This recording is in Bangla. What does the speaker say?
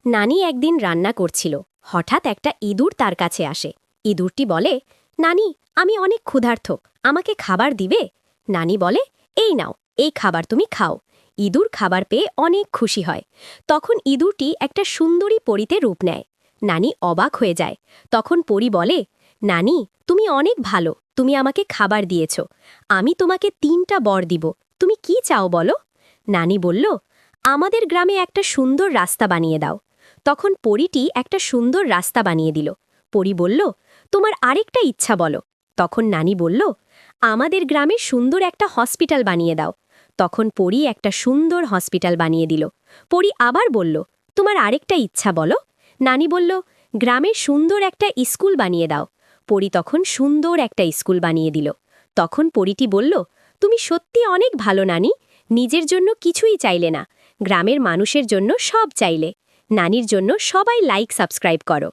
নানি একদিন রান্না করছিল। হঠাৎ একটা ইঁদুর তার কাছে আসে। ইঁদুরটি বলে, নানি, আমি অনেক ক্ষুধার্ত, আমাকে খাবার দিবে? নানি বলে, এই নাও, এই খাবার তুমি খাও। ইঁদুর খাবার পেয়ে অনেক খুশি হয়। তখন ইঁদুরটি একটা সুন্দরী পরীতে রূপ নেয়। নানি অবাক হয়ে যায়। তখন পরী বলে, নানি, তুমি অনেক ভালো, তুমি আমাকে খাবার দিয়েছ। আমি তোমাকে 3টা বর দিব, তুমি কি চাও বলো? নানি বলল, আমাদের গ্রামে একটা সুন্দর রাস্তা বানিয়ে দাও। তখন পরীটি একটা সুন্দর রাস্তা বানিয়ে দিল। পরী বলল, তোমার আরেকটা ইচ্ছা বলো। তখন নানি বলল, আমাদের গ্রামে সুন্দর একটা হসপিটাল বানিয়ে দাও। তখন পরী একটা সুন্দর হসপিটাল বানিয়ে দিল। পরী আবার বলল, তোমার আরেকটা ইচ্ছা বলো। নানি বলল, গ্রামে সুন্দর একটা স্কুল বানিয়ে দাও। পরী তখন সুন্দর একটা স্কুল বানিয়ে দিল। তখন পরীটি বলল, তুমি সত্যি অনেক ভালো নানি, নিজের জন্য কিছুই চাইলে না, গ্রামের মানুষের জন্য সব চাইলে। নানির জন্য সবাই লাইক সাবস্ক্রাইব করো।